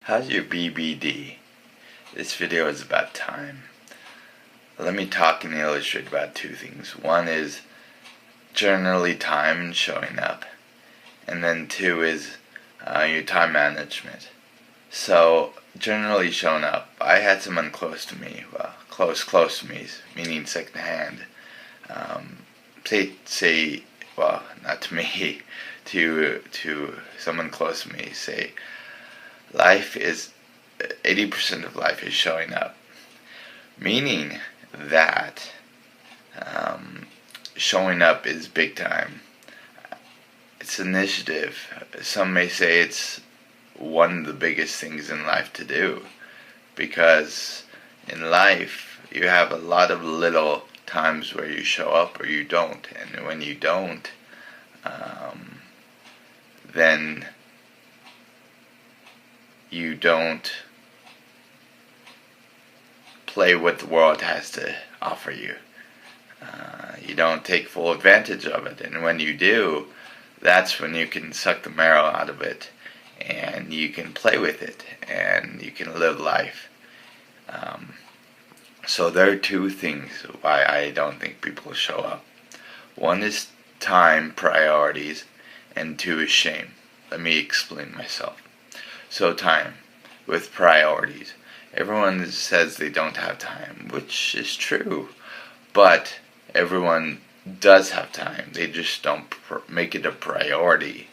How's your BBD? This video is about time. Let me talk and illustrate about two things. One is generally time and showing up, and then two is your time management. So, generally showing up, I had someone close to me, close to me, meaning second hand, not to me, to someone close to me, say, life is 80% of life is showing up, meaning that showing up is big time. It's initiative. Some may say it's one of the biggest things in life to do, because in life you have a lot of little times where you show up or you don't, and when you don't, then you don't play what the world has to offer you. You don't take full advantage of it, and when you do, that's when you can suck the marrow out of it, and you can play with it, and you can live life. So there are two things why I don't think people show up. One is time priorities, and two is shame. Let me explain myself. So time, with priorities. Everyone says they don't have time, which is true, but everyone does have time. They just don't make it a priority.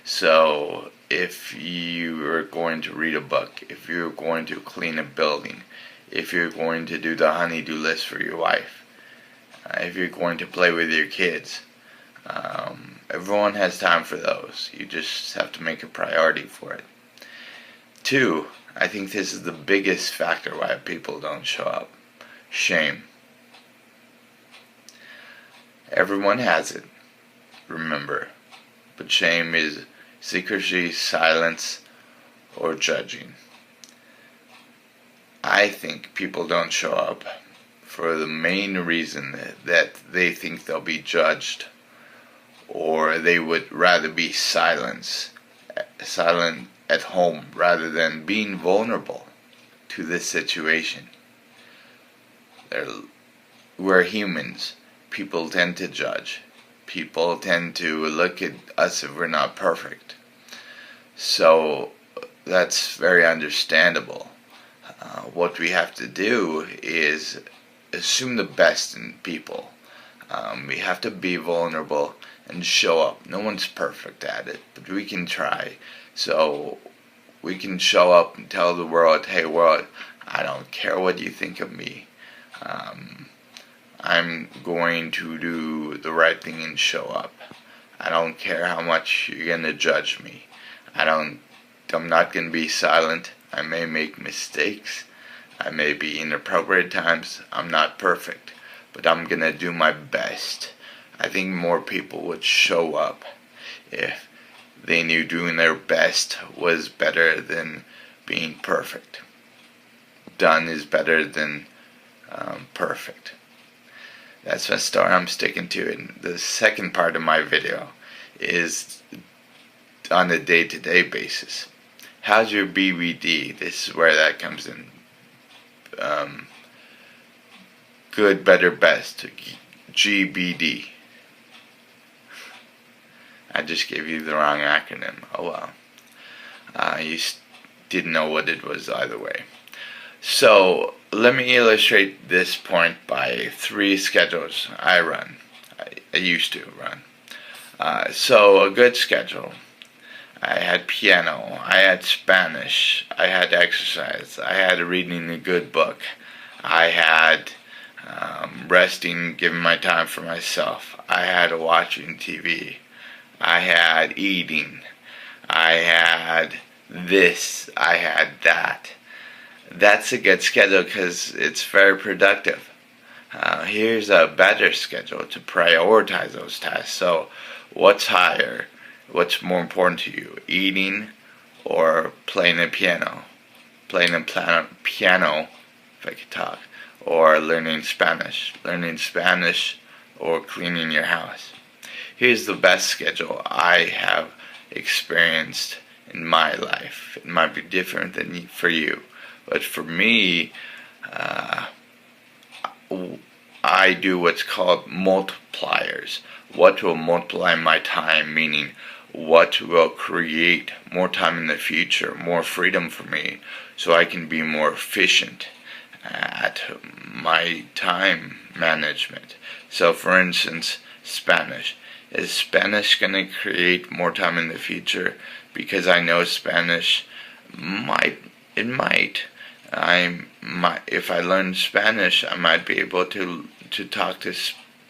So if you are going to read a book, if you're going to clean a building, if you're going to do the honey-do list for your wife, if you're going to play with your kids, everyone has time for those. You just have to make a priority for it. Two, I think this is the biggest factor why people don't show up. Shame. Everyone has it, remember. But shame is secrecy, silence, or judging. I think people don't show up for the main reason that they think they'll be judged, or they would rather be silent at home rather than being vulnerable to this situation. We're humans. People tend to judge. People tend to look at us if we're not perfect. So that's very understandable. What we have to do is assume the best in people. We have to be vulnerable and show up. No one's perfect at it, but we can try. So we can show up and tell the world, hey world, I don't care what you think of me. I'm going to do the right thing and show up. I don't care how much you're going to judge me. I'm not going to be silent. I may make mistakes. I may be inappropriate at times. I'm not perfect, but I'm going to do my best. I think more people would show up if they knew doing their best was better than being perfect. Done is better than perfect. That's the story I'm sticking to. And the second part of my video is on a day-to-day basis. How's your BBD? This is where that comes in. Good, better, best. GBD. I just gave you the wrong acronym. Oh well. You didn't know what it was either way. So, let me illustrate this point by 3 schedules I run. I used to run. So, a good schedule. I had piano, I had Spanish, I had exercise, I had reading a good book, I had resting, giving my time for myself, I had watching TV, I had eating, I had this, I had that. That's a good schedule because it's very productive. Here's a better schedule to prioritize those tasks. So, what's higher? What's more important to you? Eating or playing a piano? Playing a piano, if I could talk. Or learning Spanish. Learning Spanish or cleaning your house. Here's the best schedule I have experienced in my life. It might be different than for you, but for me, I do what's called multipliers. What will multiply my time, meaning what will create more time in the future, more freedom for me, so I can be more efficient at my time management. So for instance, Spanish. Is Spanish going to create more time in the future because I know Spanish? It might. If I learn Spanish, I might be able to talk to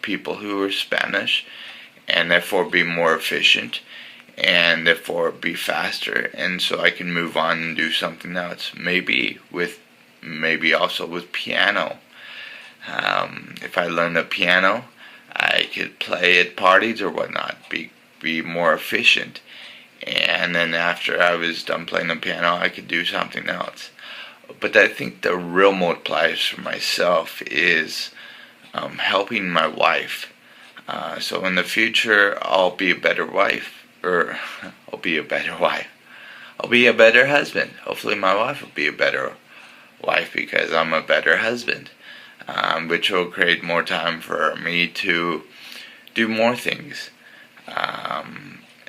people who are Spanish, and therefore be more efficient, and therefore be faster, and so I can move on and do something else. Maybe also with piano. If I learn the piano, I could play at parties or whatnot, be more efficient, and then after I was done playing the piano, I could do something else. But I think the real multipliers for myself is helping my wife. So in the future, I'll be a better wife, or I'll be a better wife. I'll be a better husband. Hopefully my wife will be a better wife because I'm a better husband, which will create more time for me to do more things.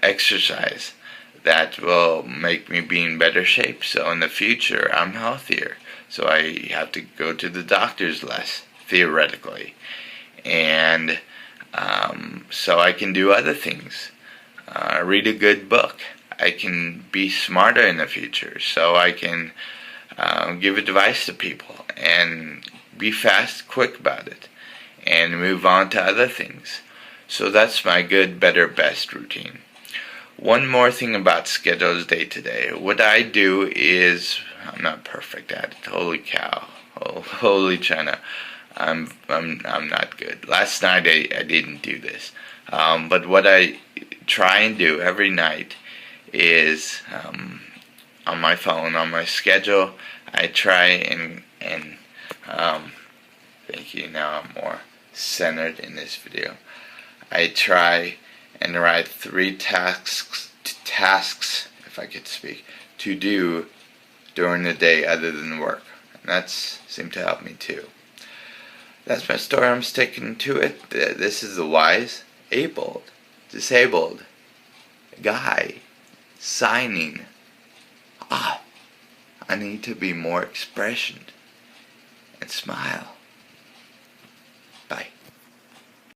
Exercise. That will make me be in better shape. So in the future, I'm healthier. So I have to go to the doctors less, theoretically. And so I can do other things. Read a good book. I can be smarter in the future. So I can give advice to people and be fast, quick about it. And move on to other things. So that's my good, better, best routine. One more thing about schedules day to day. What I do is, I'm not perfect at it. Holy cow. Holy China. I'm not good. Last night I didn't do this. But what I try and do every night is on my phone, on my schedule, I try and thank you, now I'm more centered in this video. I try and write 3 tasks, if I could speak, to do during the day other than work. And that's seemed to help me too. That's my story. I'm sticking to it. This is the wise, abled, disabled guy signing off. I need to be more expression and smile.